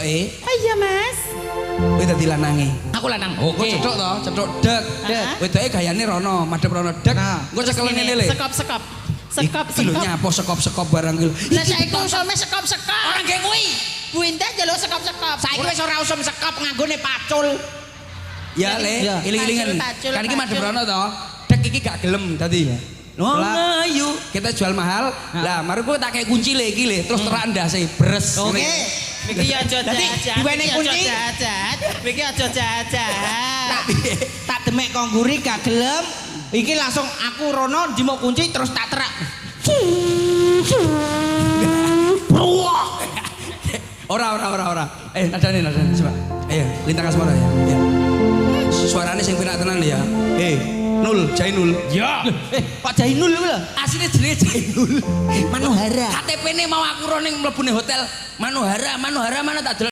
wedoke. Oh iya Mas. Kowe dadi lanange. Aku lanang. Oke. Cedok to, cedok dek. Wedoke gayane rono, madhep rono dek. Engko cekelane le. Sekop. Sekop. Iki lho nyapo sekop-sekop barang iki. Lah saiki usome sekop-sekop. Ora nggih kuwi. Buinte njaluk sekop-sekop. Saiki wis ora usum sekop nganggone pacul. Ya le, iling-ilingan. Pacul, Kan iki madhep pacul. rono to. Dek iki gak gelem dadi. Oh, ayo kita jual mahal. Lah, mari kowe tak kei kunci le iki le, terus terak ndase bres. Oke. Iki aja jajan. diwenehi kunci. Iki aja jajan. Tak demek kongguri gak gelem. Iki langsung aku rono ndimo kunci terus tak terak. Ora. Nadane coba. Ayo, lintang asmara ya. Ya. Suarane sing penak tenan ya. Nul, Jainul. Ya. Pak Jainul lho. Asline jenenge Jainul. Manohara. KTP-ne mau aku ro ning mlebune hotel Manohara mana tak delok